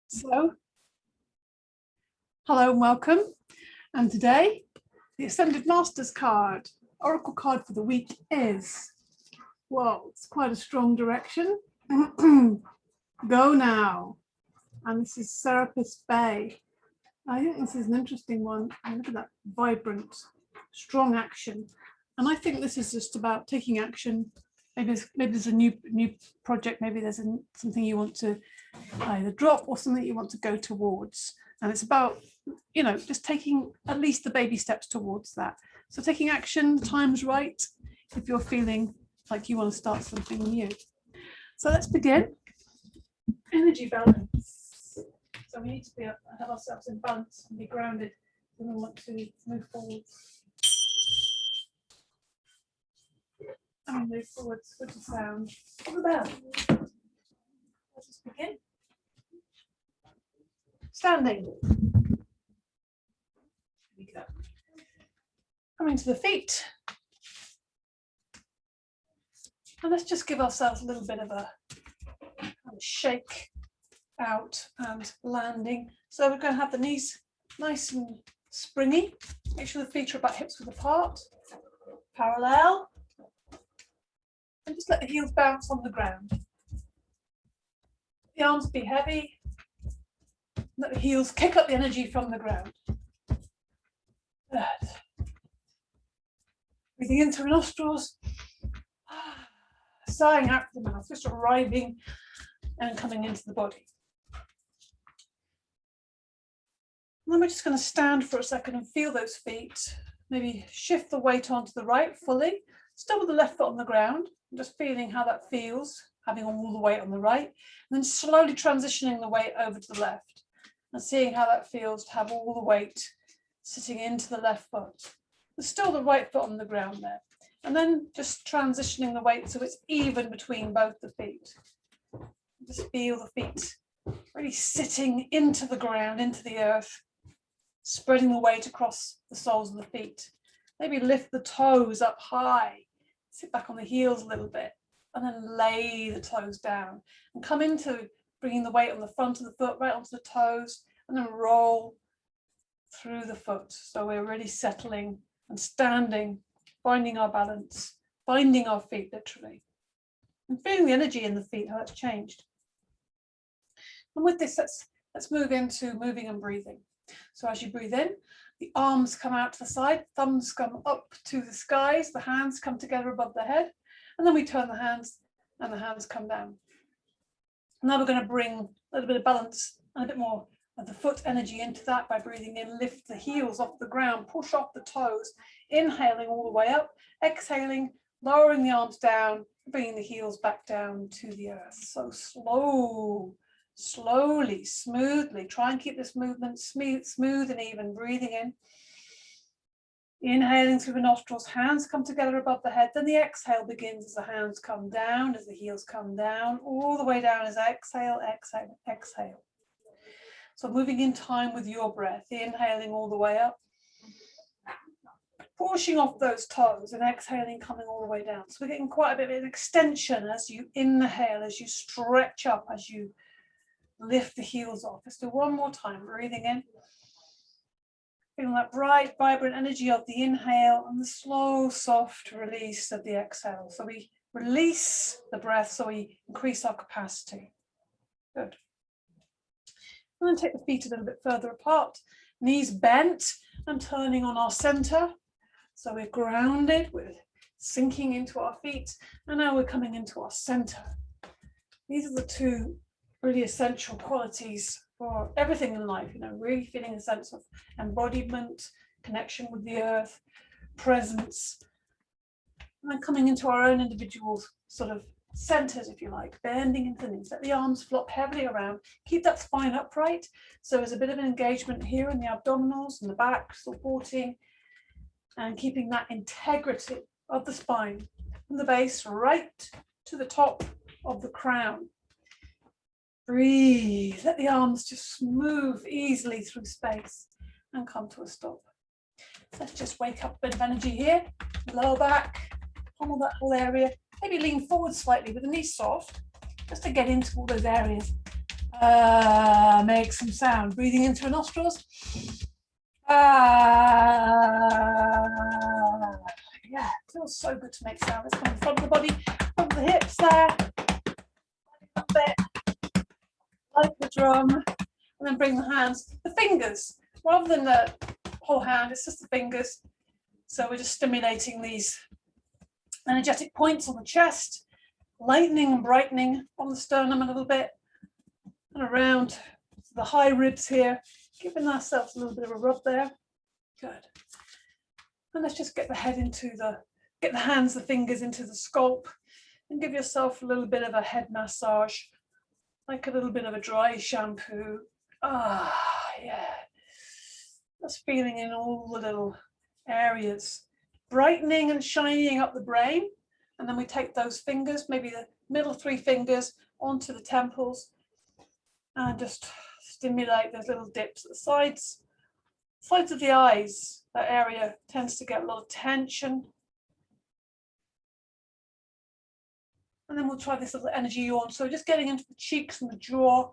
So, hello and welcome. And today, the Ascended Masters card, Oracle card for the week is, well, it's quite a strong direction. Go now. And this is Serapis Bay. I think this is an interesting one. And look at that vibrant, strong action. And I think this is just about taking action. Maybe there's a new project. Maybe there's something you want to either drop or something you want to go towards. And it's about, just taking at least the baby steps towards that. So taking action, the time's right, if you're feeling like you want to start something new. So let's begin. Energy balance. So we need to have ourselves in balance and be grounded when we want to move forward. And move forwards with the sound of the bell. Let's just begin. Standing. Here we go. Coming to the feet. And let's just give ourselves a little bit of a shake out and landing. So we're going to have the knees nice and springy. Make sure the feet are about hips width apart. Parallel. And just let the heels bounce on the ground. The arms be heavy. Let the heels kick up the energy from the ground. Good. Breathing in through the nostrils. Sighing out through the mouth, just arriving and coming into the body. And then we're just going to stand for a second and feel those feet. Maybe shift the weight onto the right fully. Still with the left foot on the ground. Just feeling how that feels, having all the weight on the right, and then slowly transitioning the weight over to the left and seeing how that feels to have all the weight sitting into the left foot. There's still the right foot on the ground there. And then just transitioning the weight so it's even between both the feet. Just feel the feet really sitting into the ground, into the earth, spreading the weight across the soles of the feet. Maybe lift the toes up high. Sit back on the heels a little bit and then lay the toes down and come into bringing the weight on the front of the foot right onto the toes and then roll through the foot. So we're really settling and standing, finding our balance, finding our feet literally and feeling the energy in the feet, how that's changed. And with this, let's move into moving and breathing. So as you breathe in, the arms come out to the side, thumbs come up to the skies, the hands come together above the head, and then we turn the hands and the hands come down. Now we're going to bring a little bit of balance and a bit more of the foot energy into that by breathing in, lift the heels off the ground, push off the toes, inhaling all the way up, exhaling, lowering the arms down, bringing the heels back down to the earth. So slowly, smoothly, try and keep this movement smooth and even, breathing in. Inhaling through the nostrils, hands come together above the head, then the exhale begins as the hands come down, as the heels come down, all the way down as exhale, exhale, exhale. So moving in time with your breath, inhaling all the way up, pushing off those toes and exhaling, coming all the way down. So we're getting quite a bit of an extension as you inhale, as you stretch up, as you lift the heels off. Let's do one more time, breathing in. Feeling that bright, vibrant energy of the inhale and the slow, soft release of the exhale. So we release the breath, so we increase our capacity. Good. And then take the feet a little bit further apart, knees bent and turning on our center. So we're grounded, we're sinking into our feet, and now we're coming into our center. These are the two really essential qualities for everything in life, really feeling a sense of embodiment, connection with the earth, presence, and then coming into our own individual sort of centers, if you like, bending into the knees. Let the arms flop heavily around. Keep that spine upright. So there's a bit of an engagement here in the abdominals and the back, supporting and keeping that integrity of the spine from the base right to the top of the crown. Breathe, let the arms just move easily through space and come to a stop. Let's just wake up a bit of energy here, lower back, pummel that whole area, maybe lean forward slightly with the knees soft, just to get into all those areas. Make some sound. Breathing into your nostrils. Yeah, it feels so good to make sound. Let's come in front of the body, front of the hips there. A bit like the drum. And then bring the hands, the fingers, rather than the whole hand, it's just the fingers. So we're just stimulating these energetic points on the chest, lightening and brightening on the sternum a little bit, and around the high ribs here, giving ourselves a little bit of a rub there. Good. And let's just get the head into get the hands, the fingers into the scalp, and give yourself a little bit of a head massage, like a little bit of a dry shampoo. Yeah. Just feeling in all the little areas, brightening and shining up the brain. And then we take those fingers, maybe the middle 3 fingers, onto the temples and just stimulate those little dips at the sides of the eyes. That area tends to get a lot of tension. And then we'll try this little energy yawn. So just getting into the cheeks and the jaw,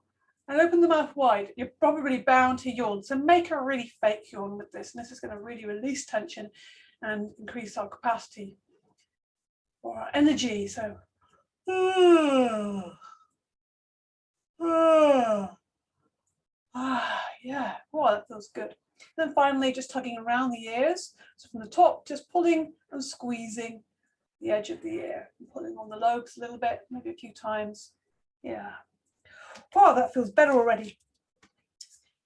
and open the mouth wide. You're probably bound to yawn. So make a really fake yawn with this. And this is going to really release tension and increase our capacity or our energy. So, yeah, wow, that feels good. Then finally, just tugging around the ears. So from the top, just pulling and squeezing the edge of the ear, and pulling on the lobes a little bit, maybe a few times. Yeah. Wow, that feels better already.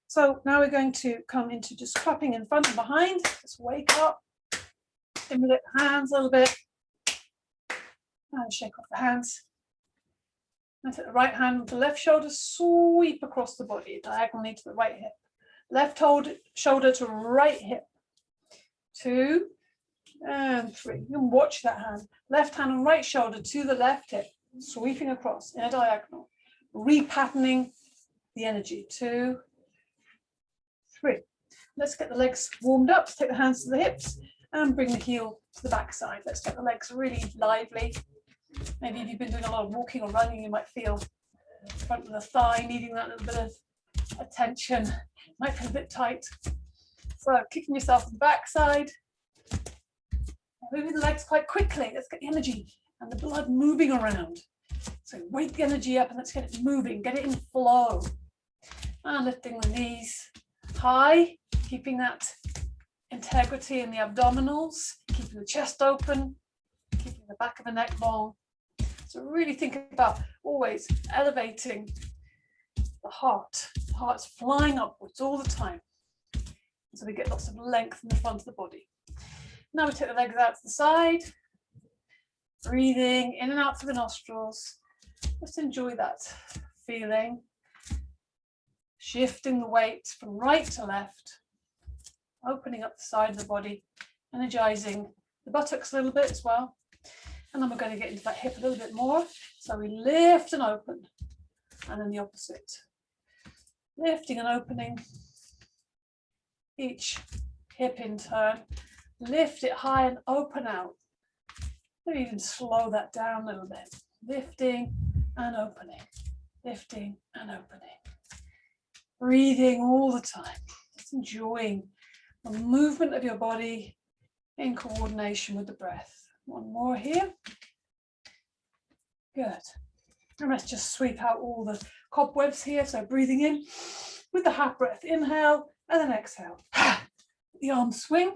So now we're going to come into just clapping in front and behind. Just wake up, stimulate the hands a little bit, and shake off the hands. And take the right hand with the left shoulder, sweep across the body, diagonally to the right hip. Left shoulder to right hip. 2 and 3. You can watch that hand. Left hand and right shoulder to the left hip, sweeping across in a diagonal. Repatterning the energy. 2, 3. Let's get the legs warmed up. Take the hands to the hips and bring the heel to the back side. Let's get the legs really lively. Maybe if you've been doing a lot of walking or running, you might feel the front of the thigh needing that little bit of attention. It might feel a bit tight. So kicking yourself on the back side. Moving the legs quite quickly. Let's get the energy and the blood moving around. So wake the energy up and let's get it moving, get it in flow. And lifting the knees high, keeping that integrity in the abdominals, keeping the chest open, keeping the back of the neck long. So really think about always elevating the heart. The heart's flying upwards all the time. So we get lots of length in the front of the body. Now we take the legs out to the side, breathing in and out through the nostrils. Just enjoy that feeling. Shifting the weight from right to left, opening up the side of the body, energizing the buttocks a little bit as well. And then we're going to get into that hip a little bit more. So we lift and open, and then the opposite. Lifting and opening each hip in turn. Lift it high and open out. Maybe even slow that down a little bit. Lifting and opening, lifting and opening. Breathing all the time, just enjoying the movement of your body in coordination with the breath. One more here. Good. And let's just sweep out all the cobwebs here. So breathing in with the half breath, inhale and then exhale. The arms swing,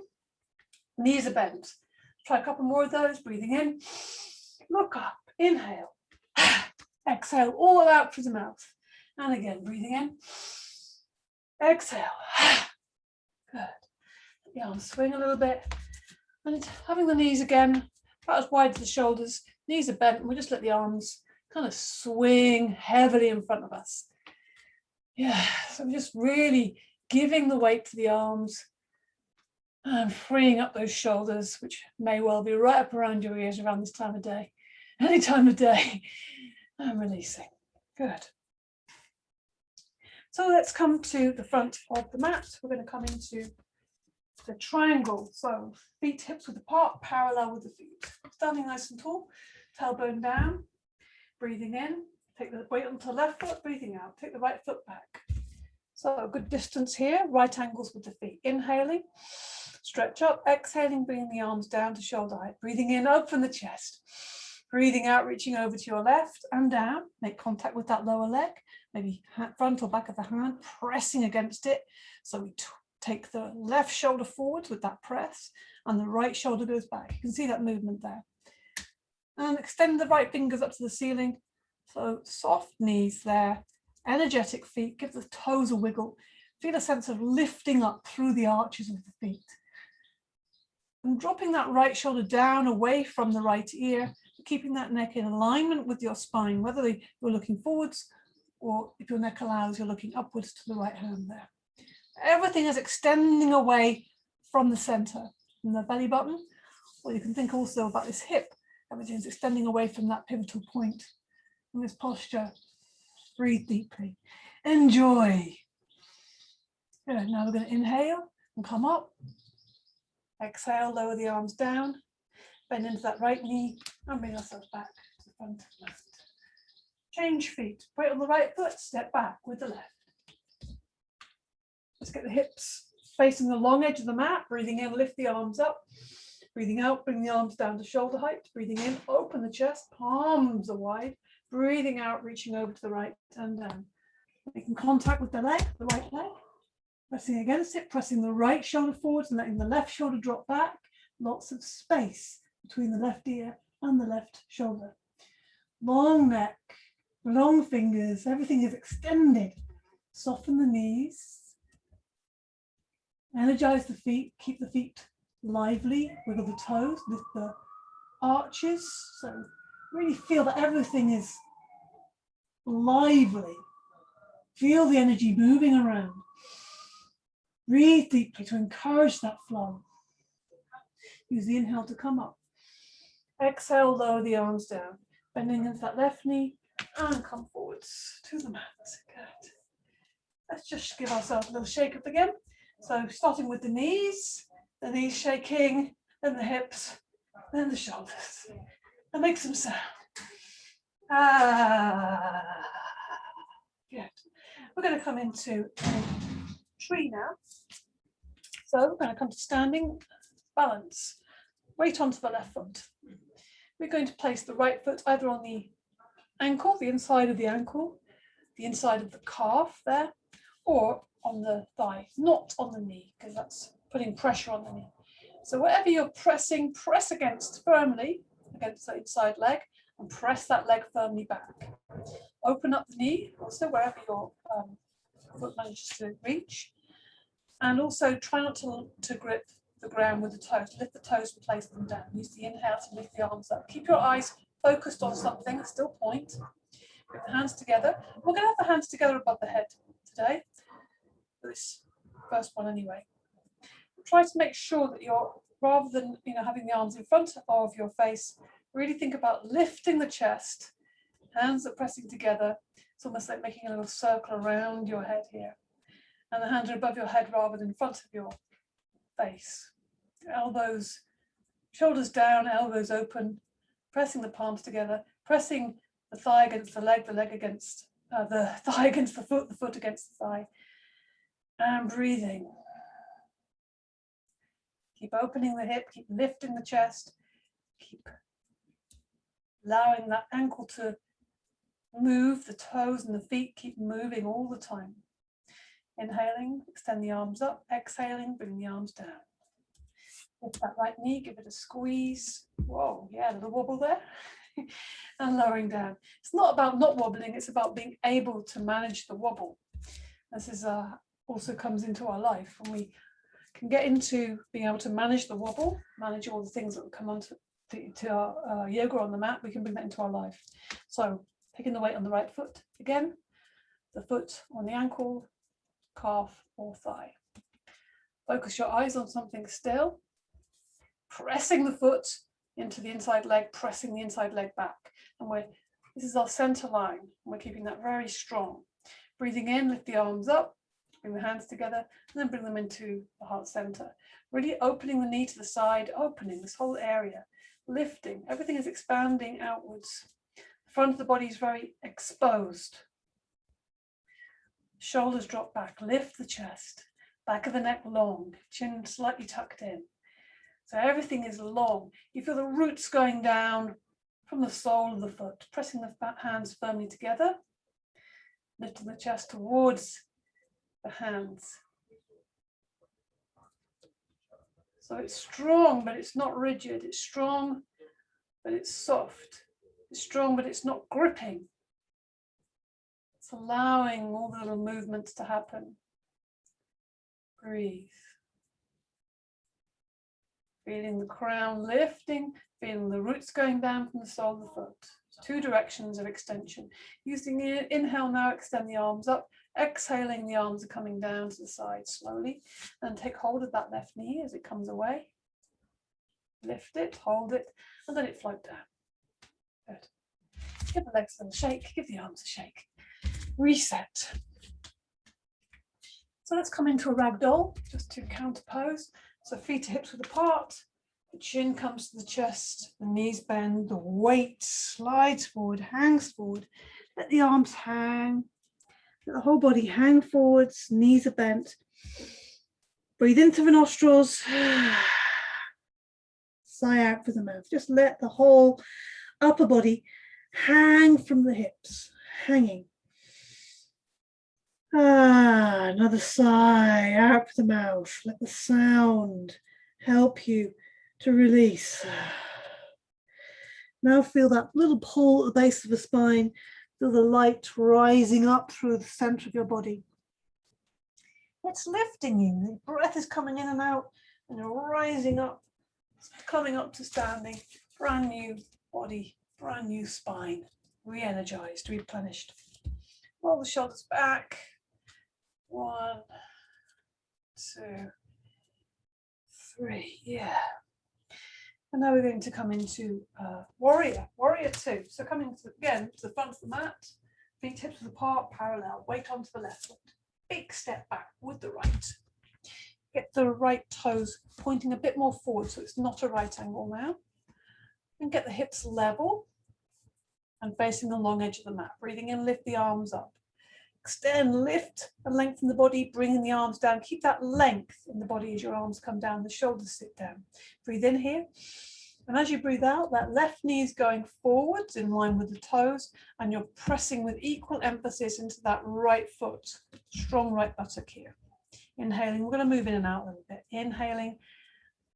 knees are bent. Try a couple more of those. Breathing in, look up, inhale, exhale all out through the mouth. And again, breathing in, exhale. Good. The arms swing a little bit. And having the knees again about as wide as the shoulders. Knees are bent, and we just let the arms kind of swing heavily in front of us. Yeah, so we're just really giving the weight to the arms and freeing up those shoulders, which may well be right up around your ears around this time of day. Any time of day. And releasing. Good. So let's come to the front of the mat. We're going to come into the triangle. So feet hips width apart, parallel with the feet. Standing nice and tall, tailbone down. Breathing in, take the weight onto the left foot, breathing out. Take the right foot back. So a good distance here, right angles with the feet. Inhaling, stretch up, exhaling, bringing the arms down to shoulder height. Breathing in, open the chest. Breathing out, reaching over to your left and down. Make contact with that lower leg, maybe front or back of the hand, pressing against it. So we take the left shoulder forwards with that press and the right shoulder goes back. You can see that movement there. And extend the right fingers up to the ceiling. So soft knees there. Energetic feet, give the toes a wiggle. Feel a sense of lifting up through the arches of the feet. And dropping that right shoulder down away from the right ear, keeping that neck in alignment with your spine, whether you're looking forwards or if your neck allows, you're looking upwards to the right hand there. Everything is extending away from the center, from the belly button, or you can think also about this hip. Everything is extending away from that pivotal point. In this posture, breathe deeply. Enjoy. Good. Now we're going to inhale and come up. Exhale, lower the arms down. Bend into that right knee and bring ourselves back to the front of the mat. Change feet. Weight on the right foot, step back with the left. Let's get the hips facing the long edge of the mat. Breathing in, lift the arms up. Breathing out, bring the arms down to shoulder height. Breathing in, open the chest, palms are wide. Breathing out, reaching over to the right and down. Making contact with the leg, the right leg. Pressing against it, pressing the right shoulder forwards and letting the left shoulder drop back. Lots of space between the left ear and the left shoulder. Long neck, long fingers, everything is extended. Soften the knees. Energize the feet, keep the feet lively, wiggle the toes, lift the arches. So really feel that everything is lively. Feel the energy moving around. Breathe deeply to encourage that flow. Use the inhale to come up. Exhale, lower the arms down. Bending into that left knee and come forwards to the mat. Good. Let's just give ourselves a little shake up again. So starting with the knees shaking, then the hips, then the shoulders. And make some sound. Good. We're going to come into a tree now. So we're going to come to standing balance. Weight onto the left foot. We're going to place the right foot either on the ankle, the inside of the ankle, the inside of the calf there, or on the thigh, not on the knee, because that's putting pressure on the knee. So whatever you're pressing, press against firmly against the inside leg and press that leg firmly back. Open up the knee, also wherever your foot manages to reach. And also try not to grip the ground with the toes. Lift the toes and place them down. Use the inhale to lift the arms up. Keep your eyes focused on something, still point. Bring the hands together. We're going to have the hands together above the head today, for this first one anyway. Try to make sure that you're, rather than having the arms in front of your face, really think about lifting the chest. Hands are pressing together. It's almost like making a little circle around your head here. And the hands are above your head rather than in front of your face. Elbows, shoulders down, elbows open, pressing the palms together, pressing the thigh against the leg against the thigh against the foot against the thigh. And breathing. Keep opening the hip, keep lifting the chest, keep allowing that ankle to move, the toes and the feet keep moving all the time. Inhaling, extend the arms up. Exhaling, bring the arms down. Lift that right knee, give it a squeeze. Whoa, yeah, a little wobble there. And lowering down. It's not about not wobbling, it's about being able to manage the wobble. This is also comes into our life when we can get into being able to manage the wobble, manage all the things that will come onto to our yoga on the mat. We can bring that into our life. So taking the weight on the right foot again, the foot on the ankle, calf or thigh. Focus your eyes on something still, pressing the foot into the inside leg, pressing the inside leg back. And this is our center line. We're keeping that very strong. Breathing in, lift the arms up, bring the hands together, and then bring them into the heart center. Really opening the knee to the side, opening this whole area, lifting. Everything is expanding outwards. The front of the body is very exposed. Shoulders drop back, lift the chest, back of the neck long, chin slightly tucked in. So everything is long. You feel the roots going down from the sole of the foot, pressing the hands firmly together, lifting the chest towards the hands. So it's strong, but it's not rigid. It's strong, but it's soft. It's strong, but it's not gripping. It's allowing all the little movements to happen. Breathe. Feeling the crown lifting, feeling the roots going down from the sole of the foot. Two directions of extension. Using the inhale now, extend the arms up. Exhaling, the arms are coming down to the side slowly. And take hold of that left knee as it comes away. Lift it, hold it, and let it float down. Good. Give the legs a little shake, give the arms a shake. Reset. So let's come into a ragdoll, just to counter pose. So feet to hips width apart, the chin comes to the chest, the knees bend, the weight slides forward, hangs forward. Let the arms hang, let the whole body hang forwards, knees are bent. Breathe into the nostrils, sigh out through the mouth. Just let the whole upper body hang from the hips, hanging. Another sigh out through the mouth. Let the sound help you to release. Now feel that little pull at the base of the spine. Feel the light rising up through the center of your body. It's lifting you. The breath is coming in and out, and you're rising up, coming up to standing. Brand new body, brand new spine, re-energized, replenished. Roll the shoulders back. 1, 2, 3, yeah. And now we're going to come into warrior 2. So coming again to the front of the mat, feet hips width apart, parallel, weight onto the left foot. Big step back with the right. Get the right toes pointing a bit more forward so it's not a right angle now. And get the hips level and facing the long edge of the mat. Breathing in, lift the arms up. Extend, lift and lengthen the body, bringing the arms down. Keep that length in the body as your arms come down, the shoulders sit down. Breathe in here. And as you breathe out, that left knee is going forwards in line with the toes, and you're pressing with equal emphasis into that right foot. Strong right buttock here. Inhaling, we're going to move in and out a little bit. Inhaling,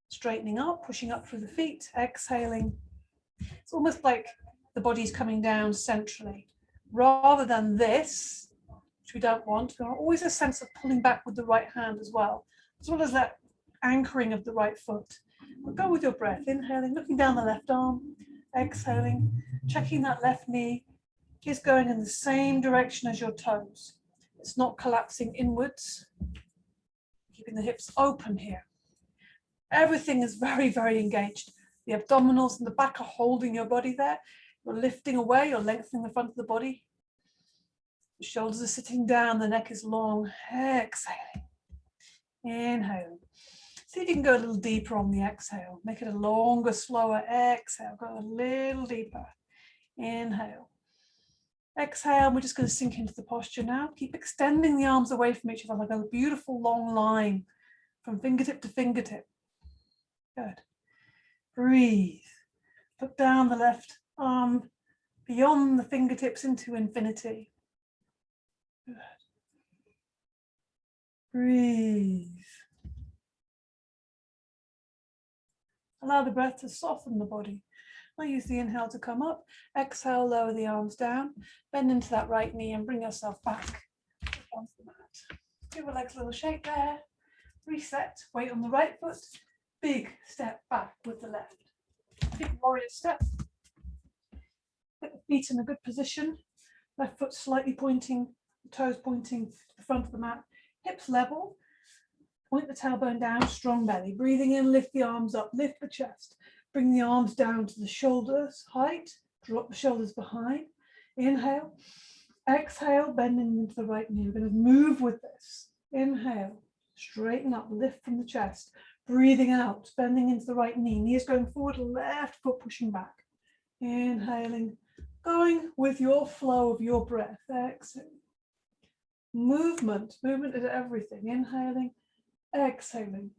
straightening up, pushing up through the feet. Exhaling. It's almost like the body's coming down centrally. Rather than this, which we don't want, there's always a sense of pulling back with the right hand as well as that anchoring of the right foot. But go with your breath, inhaling, looking down the left arm, exhaling, checking that left knee is going in the same direction as your toes. It's not collapsing inwards, keeping the hips open here. Everything is very, very engaged. The abdominals and the back are holding your body there. You're lifting away, you're lengthening the front of the body. The shoulders are sitting down, the neck is long. Exhaling. Inhaling. See if you can go a little deeper on the exhale. Make it a longer, slower exhale. Go a little deeper. Inhale. Exhale. We're just going to sink into the posture now. Keep extending the arms away from each other like a beautiful long line from fingertip to fingertip. Good. Breathe. Look down the left arm beyond the fingertips into infinity. Good. Breathe. Allow the breath to soften the body. I'll use the inhale to come up. Exhale, lower the arms down. Bend into that right knee and bring yourself back onto the mat. Give the legs a little shake there. Reset. Weight on the right foot. Big step back with the left. Big warrior step. Get the feet in a good position. Left foot slightly pointing, the toes pointing to the front of the mat. Hips level. Point the tailbone down, strong belly. Breathing in, lift the arms up, lift the chest. Bring the arms down to the shoulders height. Drop the shoulders behind. Inhale. Exhale, bending into the right knee. We're going to move with this. Inhale. Straighten up, lift from the chest. Breathing out, bending into the right knee. Knees going forward, left foot pushing back. Inhaling, going with your flow of your breath. Exhale. Movement. Movement is everything. Inhaling, exhaling.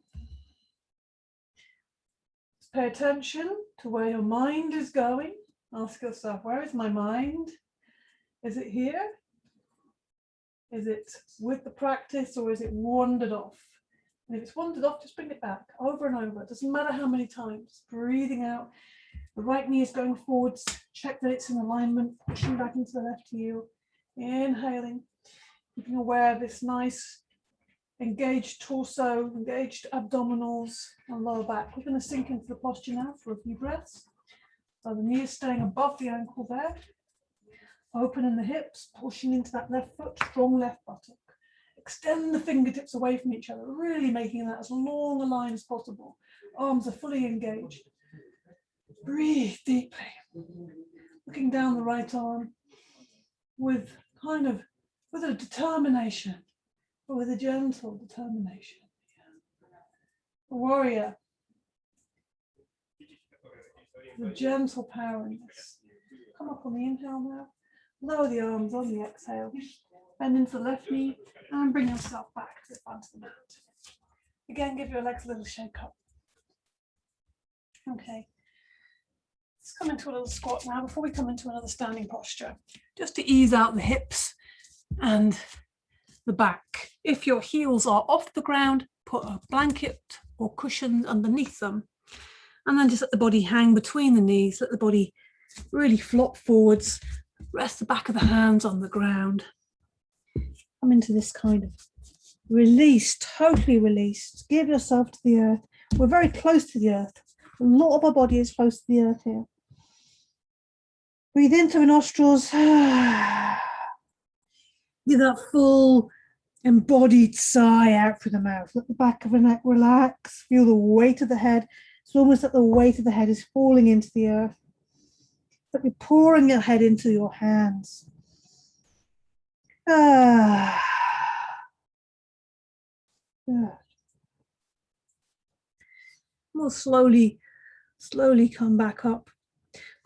Just pay attention to where your mind is going. Ask yourself, where is my mind? Is it here? Is it with the practice, or is it wandered off? And if it's wandered off, just bring it back over and over. It doesn't matter how many times. Breathing out. The right knee is going forwards. Check that it's in alignment. Pushing back into the left heel. Inhaling. Keeping aware of this nice engaged torso, engaged abdominals and lower back. We're going to sink into the posture now for a few breaths. So the knee is staying above the ankle there. Opening the hips, pushing into that left foot, strong left buttock. Extend the fingertips away from each other, really making that as long a line as possible. Arms are fully engaged. Breathe deeply. Looking down the right arm with a determination, but with a gentle determination. The warrior. The gentle power in this. Come up on the inhale now. Lower the arms on the exhale. Bend into the left knee and bring yourself back to the front of the mat. Again, give your legs a little shake up. Okay. Let's come into a little squat now before we come into another standing posture, just to ease out the hips and the back. If your heels are off the ground, put a blanket or cushion underneath them, and then just let the body hang between the knees. Let the body really flop forwards. Rest the back of the hands on the ground. Come into this kind of release, totally released. Give yourself to the earth. We're very close to the earth. A lot of our body is close to the earth here. Breathe in through the nostrils. Give that full embodied sigh out through the mouth. Let the back of the neck relax. Feel the weight of the head. It's almost like the weight of the head is falling into the earth. That you're pouring your head into your hands. Good. We'll slowly come back up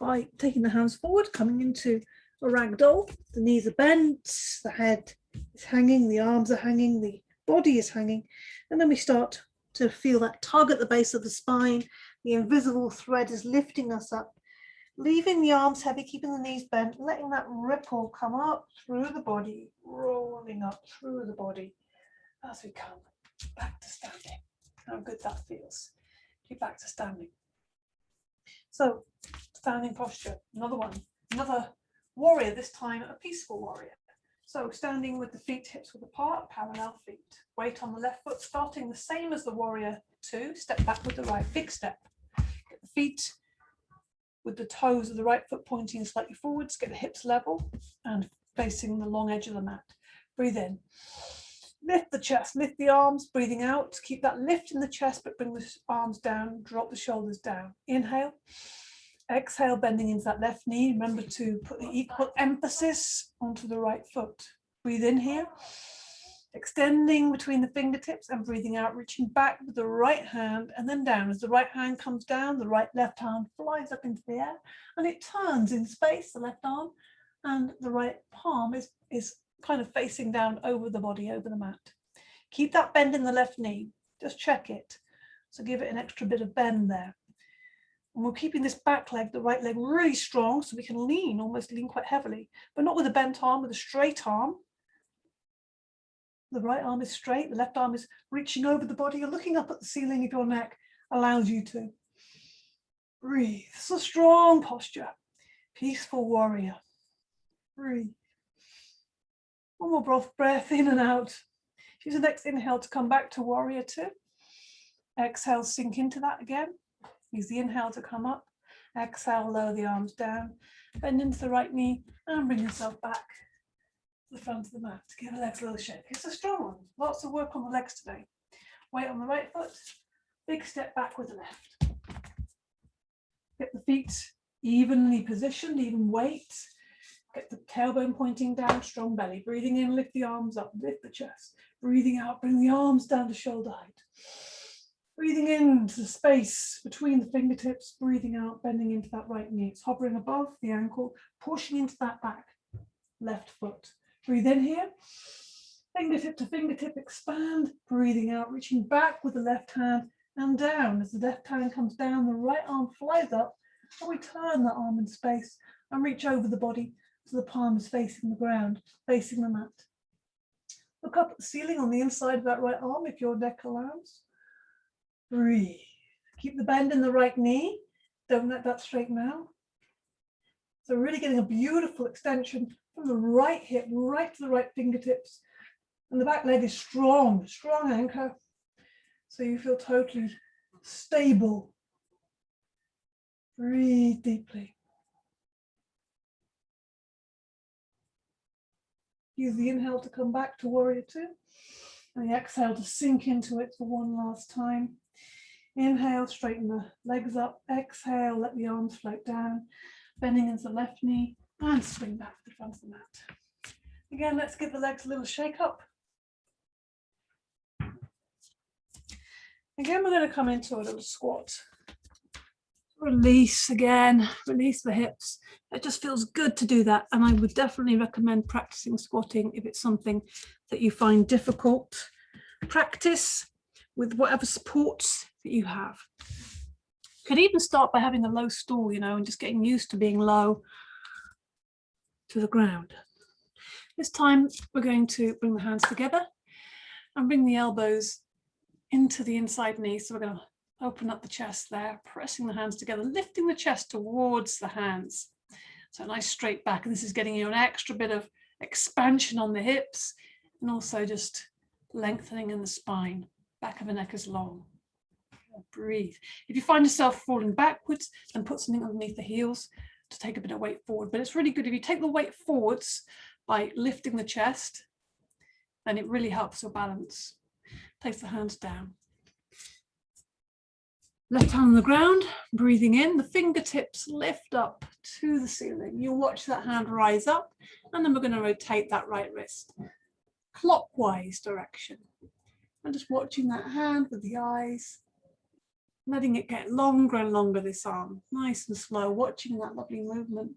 by taking the hands forward, coming into a ragdoll. The knees are bent, the head is hanging, the arms are hanging, the body is hanging. And then we start to feel that tug at the base of the spine. The invisible thread is lifting us up. Leaving the arms heavy, keeping the knees bent, letting that ripple come up through the body, rolling up through the body as we come back to standing. How good that feels. Keep back to standing. So, standing posture, another one, another warrior, this time a peaceful warrior. So, standing with the feet hips width apart, parallel feet. Weight on the left foot, starting the same as the warrior two. Step back with the right, big step. Get the feet with the toes of the right foot pointing slightly forwards, get the hips level and facing the long edge of the mat. Breathe in. Lift the chest, lift the arms, breathing out. Keep that lift in the chest, but bring the arms down, drop the shoulders down. Inhale. Exhale, bending into that left knee. Remember to put the equal emphasis onto the right foot. Breathe in here. Extending between the fingertips and breathing out, reaching back with the right hand and then down. As the right hand comes down, the left hand flies up into the air and it turns in space, the left arm, and the right palm is kind of facing down over the body, over the mat. Keep that bend in the left knee, just check it. So give it an extra bit of bend there. And we're keeping this back leg, the right leg, really strong so we can lean, almost lean quite heavily, but not with a bent arm, with a straight arm. The right arm is straight, the left arm is reaching over the body. You're looking up at the ceiling of your neck, allows you to breathe. It's a strong posture. Peaceful warrior. Breathe. One more breath in and out. Use the next inhale to come back to warrior two. Exhale, sink into that again. Use the inhale to come up. Exhale, lower the arms down. Bend into the right knee and bring yourself back the front of the mat. Give the legs a little shake. It's a strong one. Lots of work on the legs today. Weight on the right foot. Big step back with the left. Get the feet evenly positioned, even weight. Get the tailbone pointing down, strong belly. Breathing in, lift the arms up, lift the chest. Breathing out, bring the arms down to shoulder height. Breathing into the space between the fingertips. Breathing out, bending into that right knee. It's hovering above the ankle, pushing into that back left foot. Breathe in here. Fingertip to fingertip, expand, breathing out, reaching back with the left hand and down. As the left hand comes down, the right arm flies up, and we turn the arm in space and reach over the body so the palm is facing the ground, facing the mat. Look up at the ceiling on the inside of that right arm if your neck allows. Breathe. Keep the bend in the right knee. Don't let that straighten out. So really getting a beautiful extension from the right hip right to the right fingertips. And the back leg is strong, strong anchor. So you feel totally stable. Breathe deeply. Use the inhale to come back to warrior two. And the exhale to sink into it for one last time. Inhale, straighten the legs up. Exhale, let the arms float down. Bending into the left knee and swing back to the front of the mat. Again, let's give the legs a little shake up. Again, we're going to come into a little squat. Release again, release the hips. It just feels good to do that. And I would definitely recommend practicing squatting if it's something that you find difficult. Practice with whatever supports that you have. You could even start by having a low stool, and just getting used to being low to the ground. This time we're going to bring the hands together and bring the elbows into the inside knee. So we're going to open up the chest there, pressing the hands together, lifting the chest towards the hands. So a nice straight back, and this is getting you an extra bit of expansion on the hips and also just lengthening in the spine. Back of the neck is long. Breathe. If you find yourself falling backwards, then put something underneath the heels to take a bit of weight forward. But it's really good if you take the weight forwards by lifting the chest, then it really helps your balance. Place the hands down. Left hand on the ground, breathing in, the fingertips lift up to the ceiling. You'll watch that hand rise up, and then we're going to rotate that right wrist clockwise direction. And just watching that hand with the eyes, letting it get longer and longer, this arm, nice and slow, watching that lovely movement,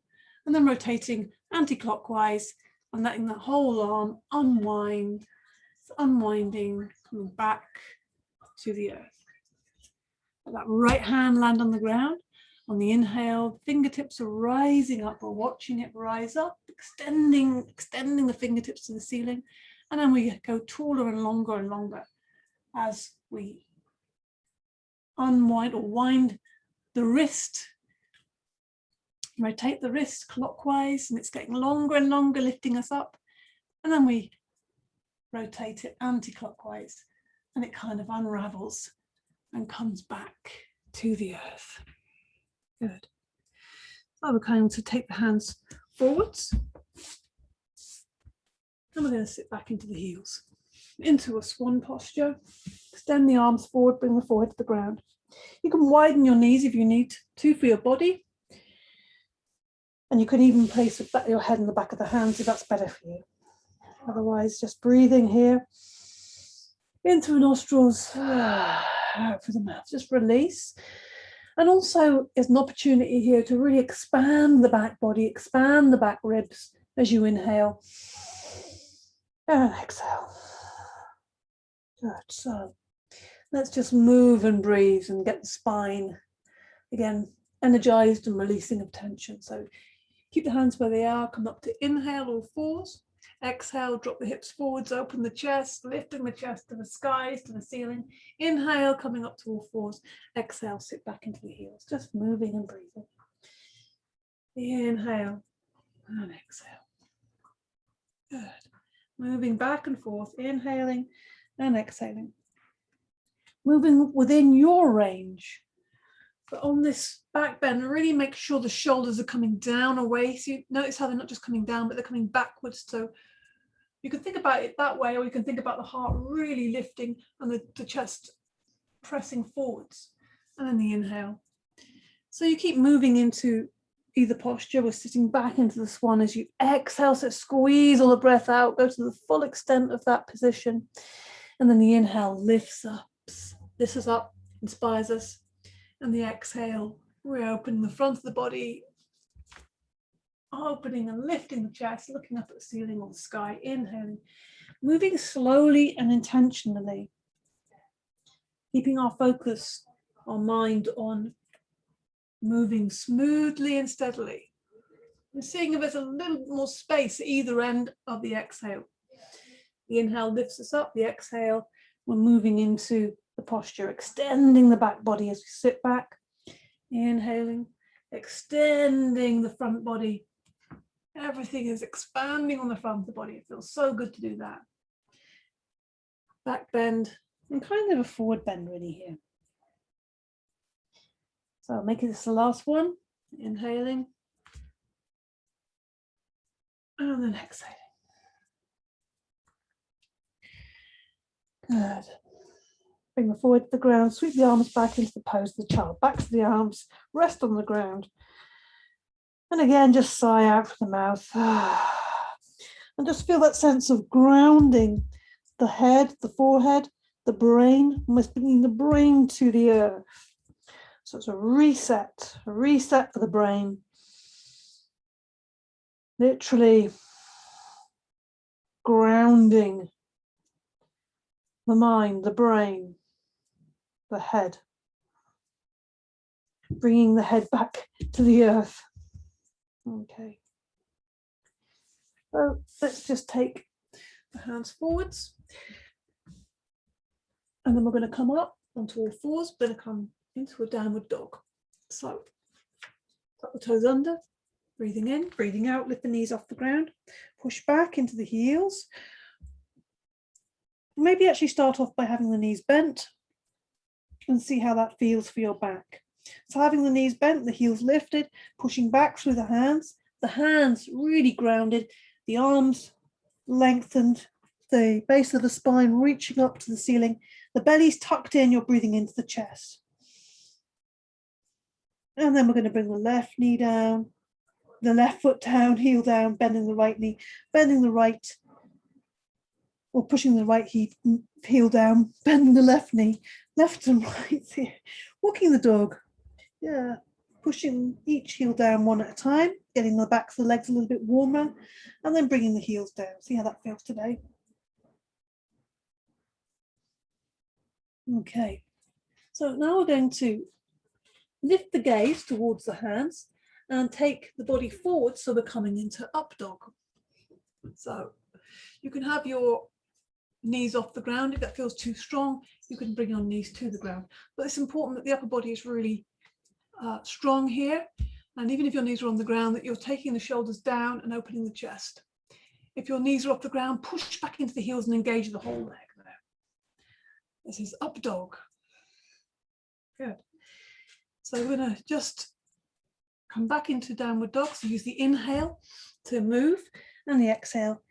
and then rotating anti-clockwise and letting the whole arm unwind. It's unwinding, coming back to the earth. Let that right hand land on the ground. On the inhale, fingertips are rising up. We're watching it rise up, extending the fingertips to the ceiling. And then we go taller and longer as we unwind or wind the wrist. Rotate the wrist clockwise, and it's getting longer and longer, lifting us up. And then we rotate it anti-clockwise, and it kind of unravels and comes back to the earth. Good. So we're going to take the hands forwards. And we're going to sit back into the heels, into a swan posture. Extend the arms forward, bring the forehead to the ground. You can widen your knees if you need to for your body. And you can even place your head in the back of the hands if that's better for you. Otherwise, just breathing here. Into the nostrils, out through the mouth, just release. And also is an opportunity here to really expand the back body, expand the back ribs as you inhale. And exhale. Good. So let's just move and breathe and get the spine again energized and releasing of tension. So keep the hands where they are. Come up to inhale, all fours. Exhale, drop the hips forwards, open the chest, lifting the chest to the skies, to the ceiling. Inhale, coming up to all fours. Exhale, sit back into the heels, just moving and breathing. Inhale and exhale. Good. Moving back and forth, inhaling and exhaling. Moving within your range. But on this back bend, really make sure the shoulders are coming down away. So you notice how they're not just coming down, but they're coming backwards. So you can think about it that way, or you can think about the heart really lifting and the chest pressing forwards. And then the inhale. So you keep moving into either posture. We're sitting back into the swan as you exhale. So squeeze all the breath out, go to the full extent of that position. And then the inhale lifts us up, inspires us. And the exhale, reopening the front of the body, opening and lifting the chest, looking up at the ceiling or the sky, inhaling moving slowly and intentionally, keeping our focus, our mind on moving smoothly and steadily. And seeing if there's a little more space at either end of the exhale. The inhale lifts us up, the exhale, we're moving into the posture, extending the back body as we sit back, inhaling, extending the front body. Everything is expanding on the front of the body. It feels so good to do that. Back bend and kind of a forward bend really here. So I'll make this the last one, inhaling, and then exhaling. Good. Bring the forward to the ground, sweep the arms back into the pose of the child. Back to the arms, rest on the ground. And again, just sigh out from the mouth. And just feel that sense of grounding the head, the forehead, the brain, almost bringing the brain to the earth. So it's a reset for the brain. Literally grounding the mind, the brain, the head, bringing the head back to the earth. Okay. So let's just take the hands forwards. And then we're going to come up onto all fours, we're going to come into a downward dog. So tuck the toes under, breathing in, breathing out, lift the knees off the ground, push back into the heels. Maybe actually start off by having the knees bent and see how that feels for your back. So having the knees bent, the heels lifted, pushing back through the hands really grounded, the arms lengthened, the base of the spine reaching up to the ceiling, the belly's tucked in, you're breathing into the chest. And then we're going to bring the left knee down, the left foot down, heel down, bending the right knee, bending the right, or pushing the right heel down, bending the left knee, left and right here, walking the dog. Yeah, pushing each heel down one at a time, getting the backs of the legs a little bit warmer, and then bringing the heels down. See how that feels today. Okay, so now we're going to lift the gaze towards the hands and take the body forward, so we're coming into up dog. So you can have your knees off the ground. If that feels too strong, you can bring your knees to the ground. But it's important that the upper body is really strong here. And even if your knees are on the ground, that you're taking the shoulders down and opening the chest. If your knees are off the ground, push back into the heels and engage the whole leg there. This is up dog. Good. So we're going to just come back into downward dog. So use the inhale to move and the exhale,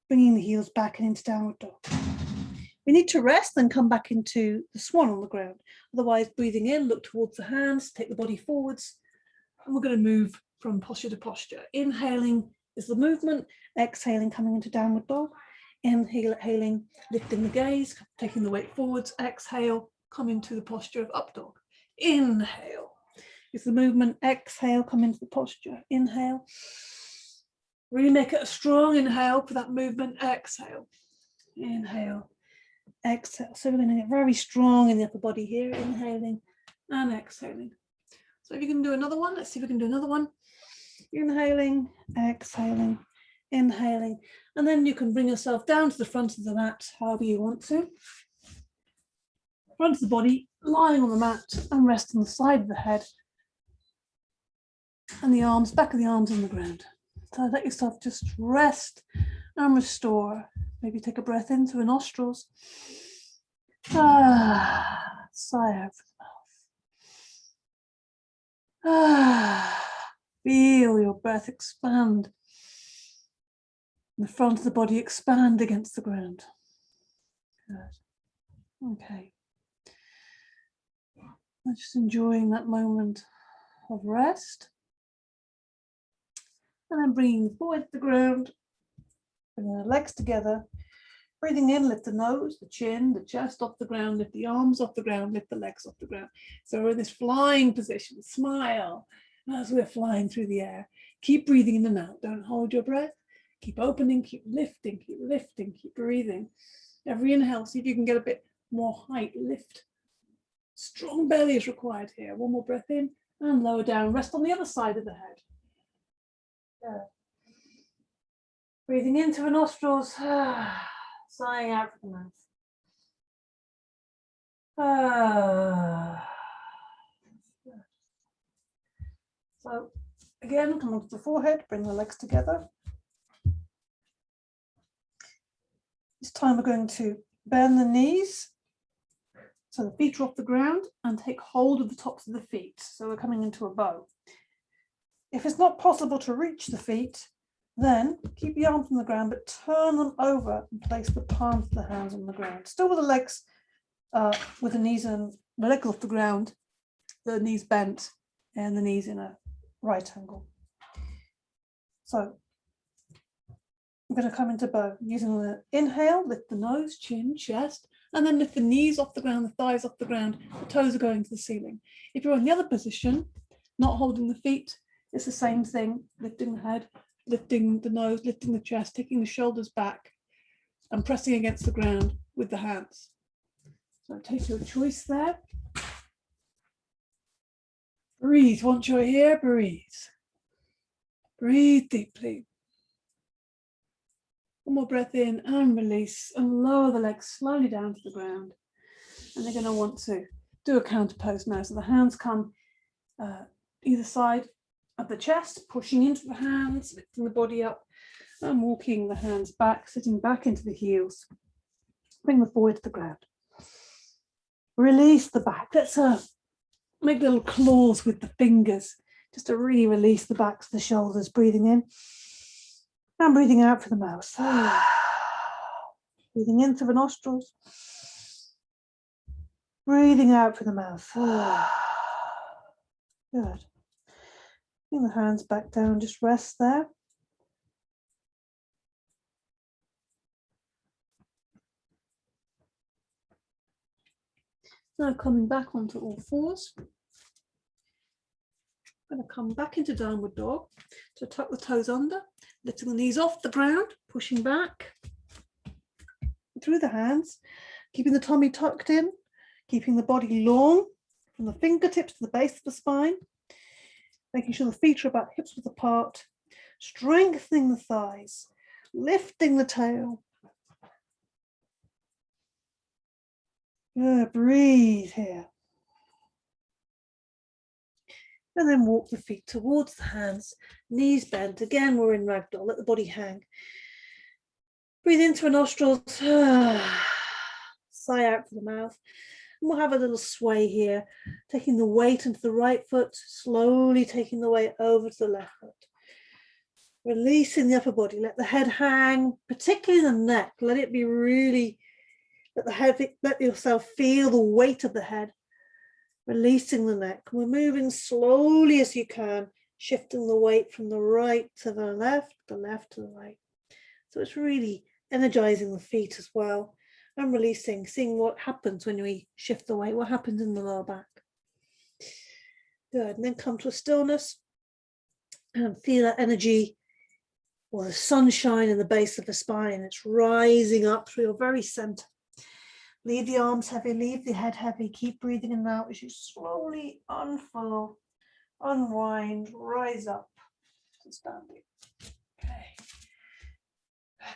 bringing the heels back and into downward dog. We need to rest, then come back into the swan on the ground. Otherwise, breathing in, look towards the hands, take the body forwards, and we're going to move from posture to posture. Inhaling is the movement, exhaling, coming into downward dog. Inhaling, lifting the gaze, taking the weight forwards, exhale, come into the posture of up dog. Inhale is the movement, exhale, come into the posture. Inhale, really make it a strong inhale for that movement, exhale. Inhale, exhale. So we're going to get very strong in the upper body here, inhaling and exhaling. So if you can do another one, let's see if we can do another one. Inhaling, exhaling, inhaling, and then you can bring yourself down to the front of the mat, however you want to. Front of the body, lying on the mat, and rest on the side of the head, and the arms, back of the arms on the ground. So let yourself just rest and restore. Maybe take a breath in through the nostrils. Sigh out through the mouth. Feel your breath expand. The front of the body expand against the ground. Good. Okay. I'm just enjoying that moment of rest. And then bringing forward to the ground, bringing the legs together, breathing in, lift the nose, the chin, the chest off the ground, lift the arms off the ground, lift the legs off the ground. So we're in this flying position, smile as we're flying through the air. Keep breathing in and out, don't hold your breath. Keep opening, keep lifting, keep breathing. Every inhale, see if you can get a bit more height, lift. Strong belly is required here. One more breath in and lower down. Rest on the other side of the head. Good. Breathing into the nostrils, sighing out from the mouth. So again, come onto the forehead, bring the legs together. This time we're going to bend the knees so the feet are off the ground and take hold of the tops of the feet. So we're coming into a bow. If it's not possible to reach the feet, then keep the arms on the ground, but turn them over and place the palms of the hands on the ground. Still with the legs, with the knees and the legs off the ground, the knees bent and the knees in a right angle. So I'm going to come into bow using the inhale, lift the nose, chin, chest, and then lift the knees off the ground, the thighs off the ground, the toes are going to the ceiling. If you're in the other position, not holding the feet, it's the same thing, lifting the head, lifting the nose, lifting the chest, taking the shoulders back and pressing against the ground with the hands. So take your choice there. Breathe. Once you're here, breathe. Breathe deeply. One more breath in and release and lower the legs slowly down to the ground. And they're going to want to do a counter pose now. So the hands come either side of the chest, pushing into the hands, lifting the body up and walking the hands back, sitting back into the heels. Bring the forehead to the ground. Release the back. Let's make little claws with the fingers just to really release the backs of the shoulders. Breathing in and breathing out for the mouth. Breathing in through the nostrils. Breathing out for the mouth. Good. Bring the hands back down, just rest there. Now coming back onto all fours. I'm going to come back into downward dog. So tuck the toes under, lifting the knees off the ground, pushing back through the hands, keeping the tummy tucked in, keeping the body long from the fingertips to the base of the spine, making sure the feet are about hips width apart, strengthening the thighs, lifting the tail. Breathe here. And then walk the feet towards the hands, knees bent. Again, we're in ragdoll, let the body hang. Breathe into the nostrils, sigh out through the mouth. And we'll have a little sway here, taking the weight into the right foot, slowly taking the weight over to the left foot. Releasing the upper body, let the head hang, particularly the neck. Let it be really, let yourself feel the weight of the head. Releasing the neck. We're moving slowly as you can, shifting the weight from the right to the left to the right. So it's really energizing the feet as well. And releasing, seeing what happens when we shift the weight, what happens in the lower back. Good, and then come to a stillness and feel that energy or the sunshine in the base of the spine. It's rising up through your very center. Leave the arms heavy, leave the head heavy. Keep breathing in and out as you slowly unfold, unwind, rise up to standing. Okay.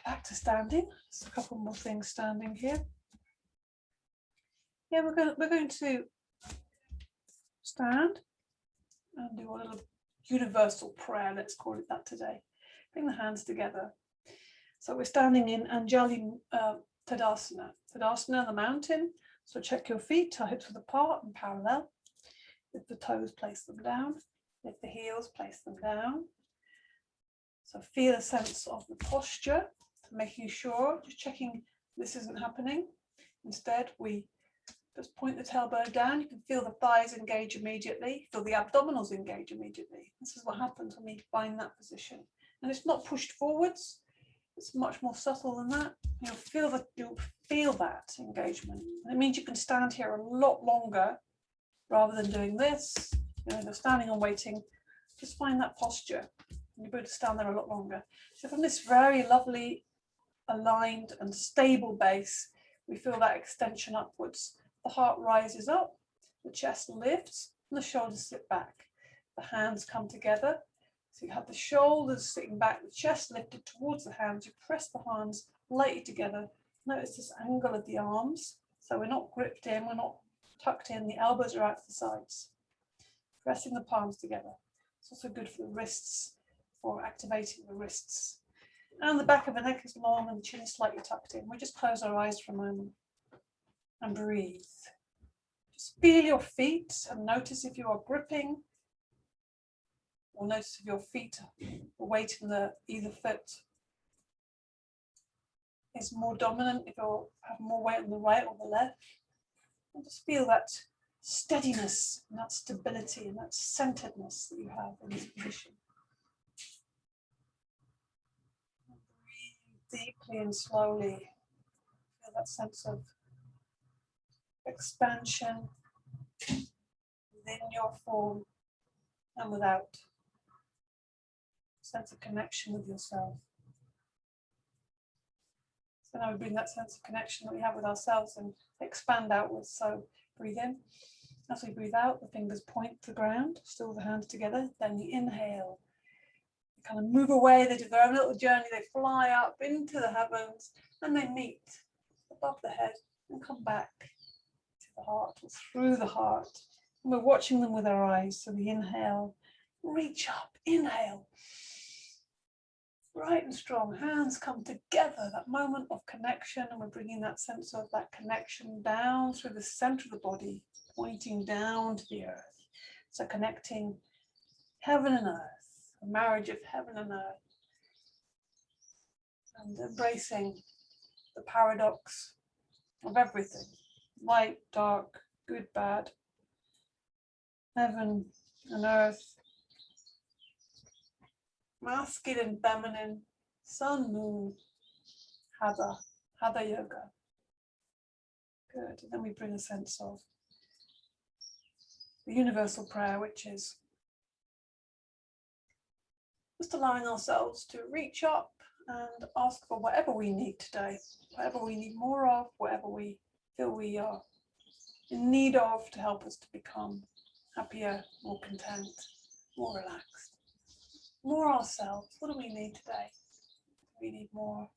Back to standing. Just a couple more things standing here. Yeah, we're going to stand and do a little universal prayer. Let's call it that today. Bring the hands together. So we're standing in Anjali Tadasana. Tadasana, the mountain. So check your feet, our hips width apart and parallel. Lift the toes, place them down. Lift the heels, place them down. So feel a sense of the posture, making sure, just checking this isn't happening. Instead, we just point the tailbone down. You can feel the thighs engage immediately, feel the abdominals engage immediately. This is what happens when we find that position. And it's not pushed forwards. It's much more subtle than that. You'll feel that engagement. And it means you can stand here a lot longer rather than doing this. You're standing and waiting. Just find that posture. and you're able to stand there a lot longer. So from this very lovely, aligned and stable base, we feel that extension upwards. The heart rises up, the chest lifts, and the shoulders sit back. The hands come together. So you have the shoulders sitting back, the chest lifted towards the hands. You press the hands lightly together. Notice this angle of the arms. So we're not gripped in, we're not tucked in, the elbows are out to the sides. Pressing the palms together. It's also good for the wrists, for activating the wrists. And the back of the neck is long and the chin is slightly tucked in. We just close our eyes for a moment and breathe. Just feel your feet and notice if you are gripping, or notice if your feet, the weight in either foot is more dominant, if you have more weight on the right or the left. And just feel that steadiness and that stability and that centeredness that you have in this position. Breathe deeply and slowly. Feel that sense of expansion within your form and without. Sense of connection with yourself. So now we bring that sense of connection that we have with ourselves and expand outwards. So breathe in. As we breathe out, the fingers point to the ground, still the hands together. Then the inhale. They kind of move away, they do their own little journey, they fly up into the heavens and they meet above the head and come back to the heart or through the heart. And we're watching them with our eyes. So the inhale, reach up, inhale. Bright and strong, hands come together, that moment of connection, and we're bringing that sense of that connection down through the center of the body, pointing down to the earth. So connecting heaven and earth, a marriage of heaven and earth, and embracing the paradox of everything, light, dark, good, bad, heaven and earth, masculine, feminine, sun, moon, hatha yoga. Good. And then we bring a sense of the universal prayer, which is just allowing ourselves to reach up and ask for whatever we need today, whatever we need more of, whatever we feel we are in need of to help us to become happier, more content, more relaxed. More ourselves. What do we need today? We need more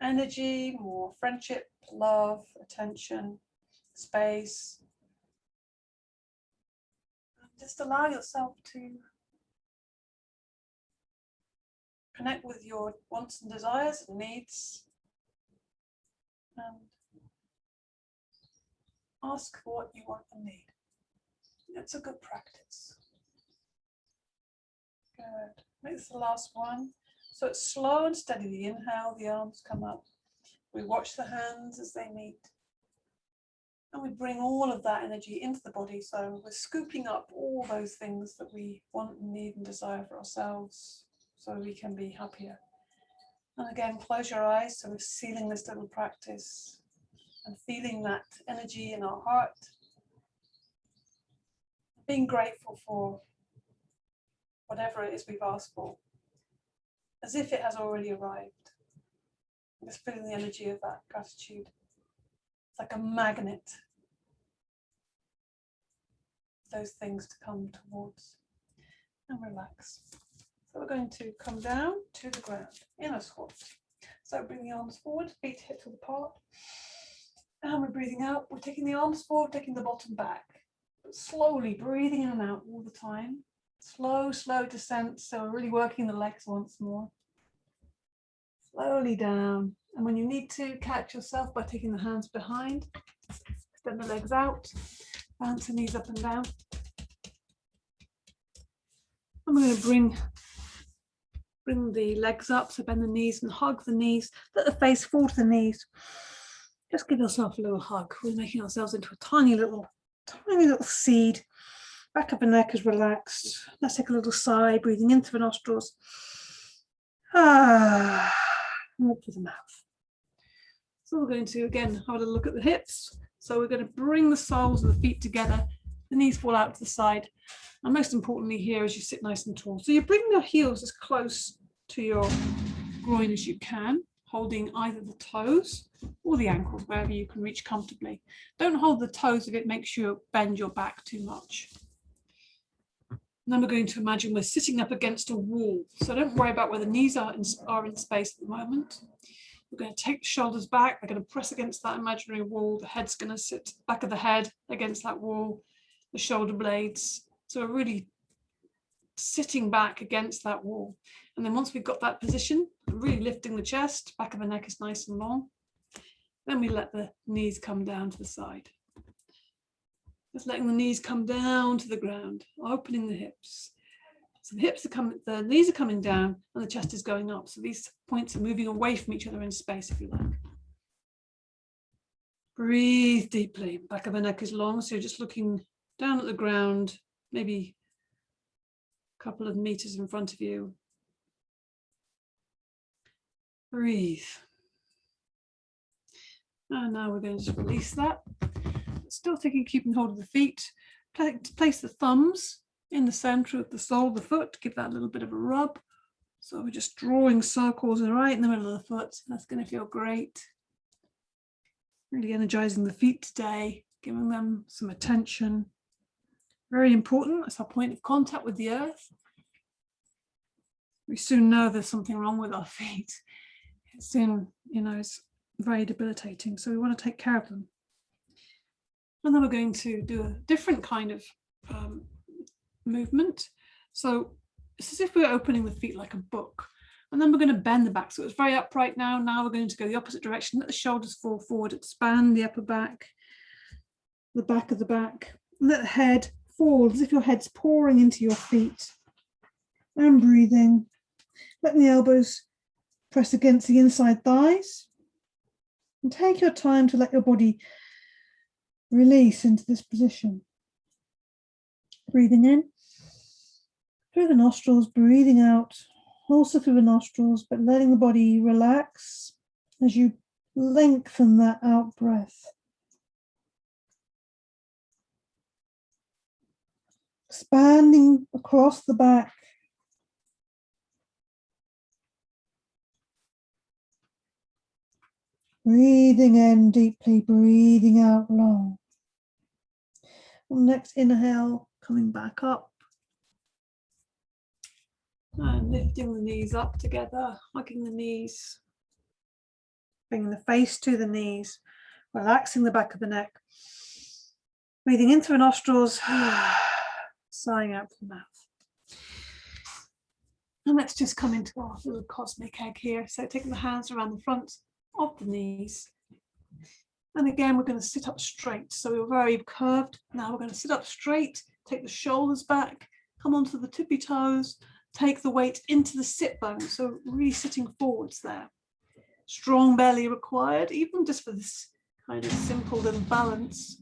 energy, more friendship, love, attention, space. And just allow yourself to connect with your wants and desires and needs and ask for what you want and need. It's a good practice. Good. Make this the last one. So it's slow and steady. The inhale, the arms come up. We watch the hands as they meet. And we bring all of that energy into the body. So we're scooping up all those things that we want and need and desire for ourselves so we can be happier. And again, close your eyes. So we're sealing this little practice and feeling that energy in our heart. Being grateful for whatever it is we've asked for, as if it has already arrived. Just feeling the energy of that gratitude. It's like a magnet. Those things to come towards. And relax. So we're going to come down to the ground in a squat. So bring the arms forward, feet hip width apart. And we're breathing out. We're taking the arms forward, taking the bottom back. But slowly breathing in and out all the time. Slow descent, so we're really working the legs once more. Slowly down, and when you need to, catch yourself by taking the hands behind, extend the legs out, bounce the knees up and down. And we're going to bring the legs up, so bend the knees and hug the knees, let the face fall to the knees. Just give yourself a little hug. We're making ourselves into a tiny little seed. Back of the neck is relaxed. Let's take a little sigh, breathing in through the nostrils. And up to the mouth. So we're going to, again, have a little look at the hips. So we're going to bring the soles of the feet together the knees fall out to the side. And most importantly here is you sit nice and tall. So you bring your heels as close to your groin as you can, holding either the toes or the ankles, wherever you can reach comfortably. Don't hold the toes if it makes you bend your back too much. And then we're going to imagine we're sitting up against a wall. So don't worry about where the knees are in space at the moment. We're going to take the shoulders back. They're going to press against that imaginary wall. The head's going to sit back of the head against that wall, the shoulder blades. So we're really sitting back against that wall. And then once we've got that position, really lifting the chest, back of the neck is nice and long. Then we let the knees come down to the side. Just letting the knees come down to the ground, opening the hips. So the hips are coming, the knees are coming down and the chest is going up. So these points are moving away from each other in space, if you like. Breathe deeply. Back of the neck is long, so you're just looking down at the ground, maybe a couple of meters in front of you. Breathe. And now we're going to just release that. Still keeping hold of the feet. Place the thumbs in the center of the sole of the foot. Give that a little bit of a rub. So we're just drawing circles right in the middle of the foot. That's going to feel great. Really energizing the feet today, giving them some attention. Very important. It's our point of contact with the earth. We soon know there's something wrong with our feet. It soon, it's very debilitating. So we want to take care of them. And then we're going to do a different kind of movement. So it's as if we're opening the feet like a book. And then we're going to bend the back. So it's very upright now. Now we're going to go the opposite direction. Let the shoulders fall forward. Expand the upper back, the back of the back. Let the head fall as if your head's pouring into your feet. And breathing. Let the elbows press against the inside thighs. And take your time to let your body release into this position. Breathing in through the nostrils, breathing out also through the nostrils, but letting the body relax as you lengthen that out breath. Expanding across the back. Breathing in deeply, breathing out long. On the next inhale, coming back up. And lifting the knees up together, hugging the knees. Bringing the face to the knees, relaxing the back of the neck. Breathing in through the nostrils, sighing out through the mouth. And let's just come into our little cosmic egg here. So taking the hands around the front of the knees. And again, we're going to sit up straight. So we're very curved. Now we're going to sit up straight, take the shoulders back, come onto the tippy toes, take the weight into the sit bone. So really sitting forwards there. Strong belly required, even just for this kind of simple little balance.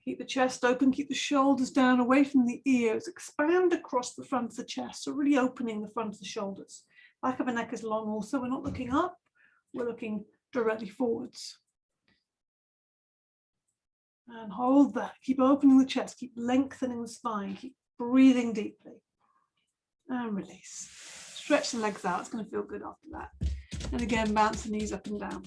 Keep the chest open, keep the shoulders down away from the ears, expand across the front of the chest. So really opening the front of the shoulders. Back of the neck is long also. We're not looking up. We're looking directly forwards. And hold that. Keep opening the chest. Keep lengthening the spine. Keep breathing deeply. And release. Stretch the legs out. It's going to feel good after that. And again, bounce the knees up and down.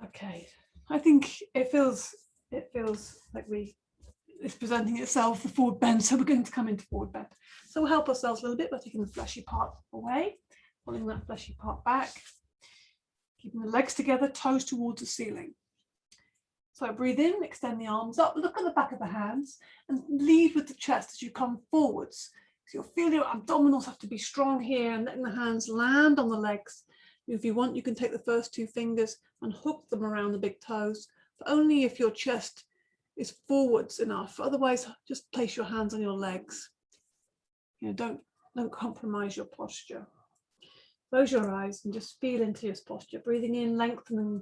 Okay. I think it feels like it's presenting itself, the forward bend. So we're going to come into forward bend. So we'll help ourselves a little bit by taking the fleshy part away. Pulling that fleshy part back, keeping the legs together, toes towards the ceiling. So breathe in, extend the arms up, look at the back of the hands and lead with the chest as you come forwards. So you'll feel your abdominals have to be strong here and letting the hands land on the legs. If you want, you can take the first two fingers and hook them around the big toes, but only if your chest is forwards enough. Otherwise, just place your hands on your legs. Don't compromise your posture. Close your eyes and just feel into your posture. Breathing in, lengthening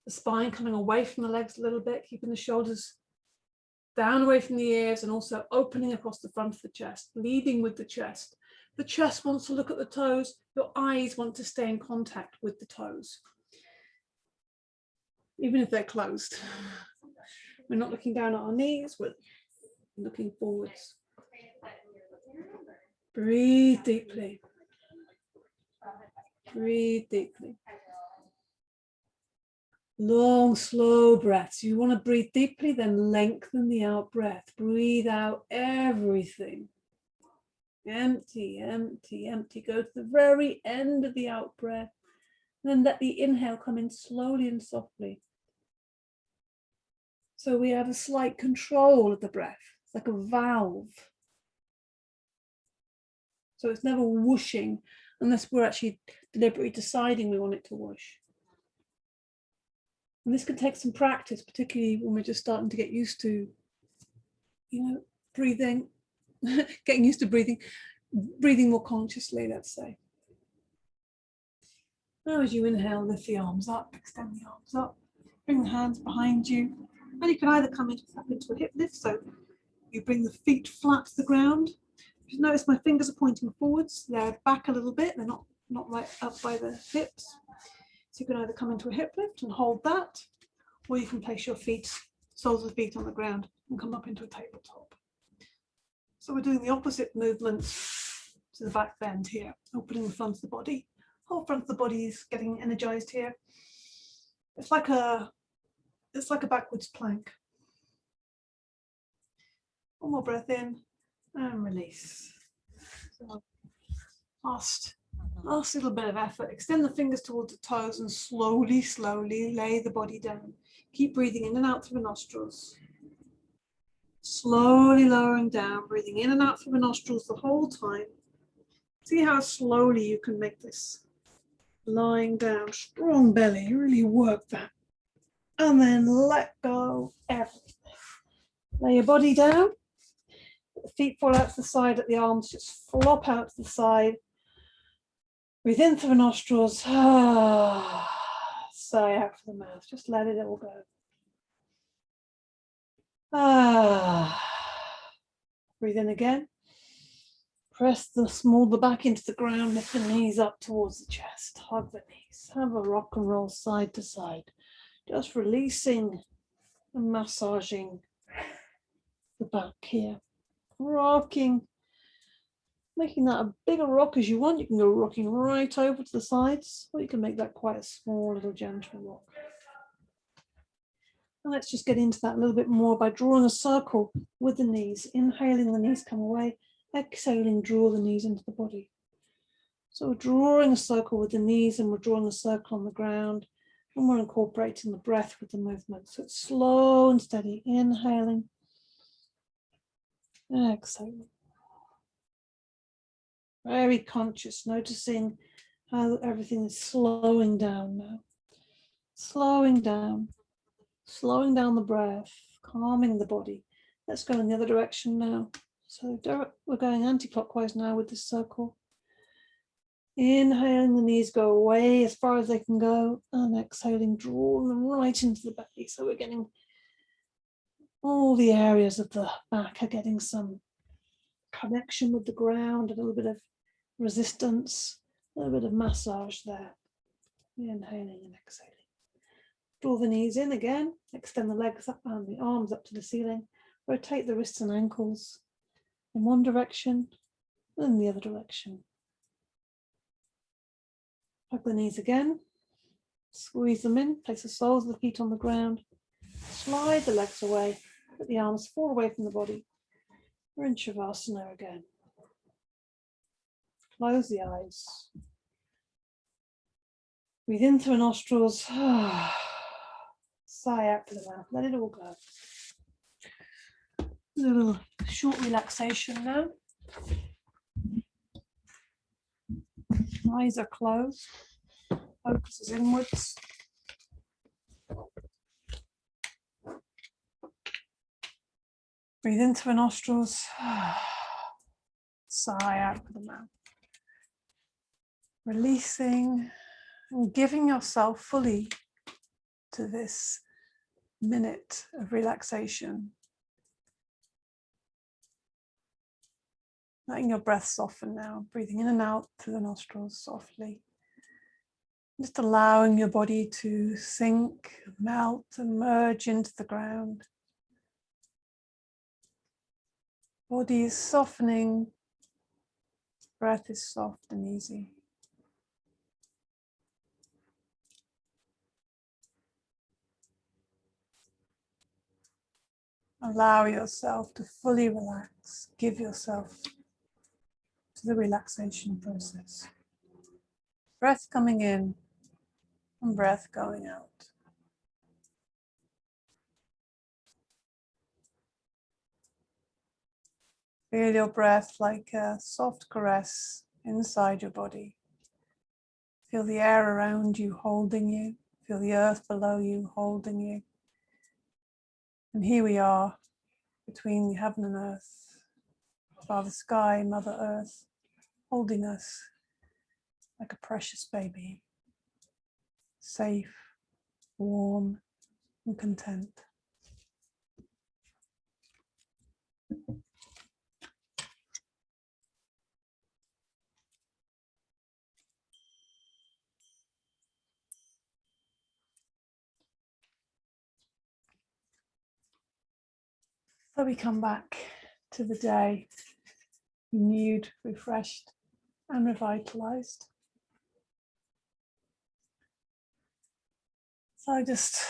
the spine, coming away from the legs a little bit, keeping the shoulders down away from the ears and also opening across the front of the chest, leading with the chest. The chest wants to look at the toes. Your eyes want to stay in contact with the toes, even if they're closed. We're not looking down at our knees, we're looking forwards. Breathe deeply. Breathe deeply. Long, slow breaths. You want to breathe deeply, then lengthen the out breath. Breathe out everything. Empty, empty, empty. Go to the very end of the out breath. Then let the inhale come in slowly and softly. So we have a slight control of the breath. It's like a valve. So it's never whooshing unless we're actually deliberately deciding we want it to whoosh. And this can take some practice, particularly when we're just starting to get used to, breathing, getting used to breathing more consciously, let's say. Now as you inhale, lift the arms up, extend the arms up, bring the hands behind you. And you can either come into a hip lift, so you bring the feet flat to the ground. If you notice my fingers are pointing forwards, they're back a little bit, they're not right up by the hips. So you can either come into a hip lift and hold that, or you can place your feet, soles of the feet on the ground and come up into a tabletop. So we're doing the opposite movement to the back bend here, opening the front of the body. Whole front of the body is getting energized here. It's like a backwards plank. One more breath in and release. So last little bit of effort. Extend the fingers towards the toes and slowly, slowly lay the body down. Keep breathing in and out through the nostrils. Slowly lowering down, breathing in and out through the nostrils the whole time. See how slowly you can make this. Lying down, strong belly, really work that. And then let go everything. Lay your body down. The feet fall out to the side, let the arms just flop out to the side. Breathe in through the nostrils. Sigh out through the mouth. Just let it all go. Breathe in again. Press the small back into the ground. Lift the knees up towards the chest. Hug the knees. Have a rock and roll side to side. Just releasing and massaging the back here. Rocking. Making that a bigger rock as you want. You can go rocking right over to the sides, or you can make that quite a small little gentle rock. And let's just get into that a little bit more by drawing a circle with the knees. Inhaling, the knees come away. Exhaling, draw the knees into the body. So we're drawing a circle with the knees and we're drawing a circle on the ground, and we're incorporating the breath with the movement. So it's slow and steady. Inhaling, exhaling. Very conscious, noticing how everything is slowing down now. Slowing down the breath, calming the body. Let's go in the other direction now. So we're going anti-clockwise now with this circle. Inhaling, the knees go away as far as they can go, and exhaling, drawing them right into the belly. So we're getting all the areas of the back are getting some connection with the ground, a little bit of resistance, a little bit of massage there. Inhaling and exhaling. Draw the knees in again, extend the legs up and the arms up to the ceiling. Rotate the wrists and ankles in one direction and the other direction. Hug the knees again, squeeze them in, place the soles of the feet on the ground, slide the legs away, let the arms fall away from the body. We're in Shavasana again. Close the eyes. Breathe in through the nostrils. Sigh out through the mouth. Let it all go. A little short relaxation now. Eyes are closed. Focus is inwards. Breathe in through the nostrils. Sigh out through the mouth. Releasing and giving yourself fully to this minute of relaxation. Letting your breath soften now, breathing in and out through the nostrils softly. Just allowing your body to sink, melt and merge into the ground. Body is softening, breath is soft and easy. Allow yourself to fully relax. Give yourself to the relaxation process. Breath coming in and breath going out. Feel your breath like a soft caress inside your body. Feel the air around you holding you. Feel the earth below you holding you. And here we are between heaven and earth. Father Sky, Mother Earth, holding us like a precious baby. Safe, warm, and content. So we come back to the day renewed, refreshed, and revitalized. So just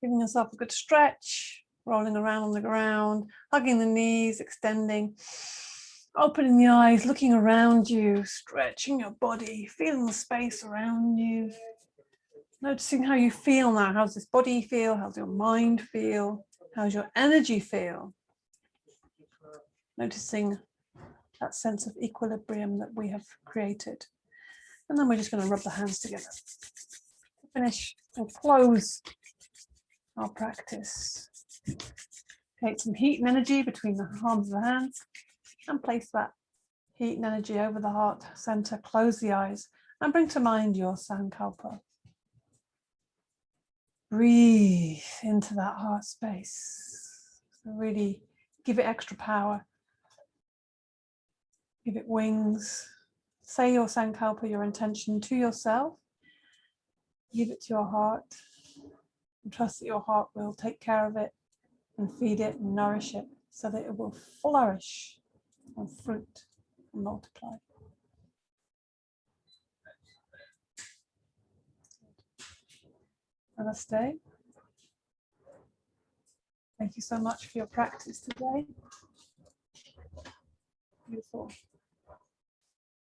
giving yourself a good stretch, rolling around on the ground, hugging the knees, extending, opening the eyes, looking around you, stretching your body, feeling the space around you, noticing how you feel now. How's this body feel? How's your mind feel? How's your energy feel? Noticing that sense of equilibrium that we have created. And then we're just going to rub the hands together. Finish and close our practice. Create some heat and energy between the palms of the hands and place that heat and energy over the heart center. Close the eyes and bring to mind your Sankalpa. Breathe into that heart space. So really give it extra power. Give it wings. Say your Sankalpa, your intention to yourself. Give it to your heart. And trust that your heart will take care of it and feed it and nourish it so that it will flourish and fruit and multiply. Namaste. Thank you so much for your practice today. Beautiful.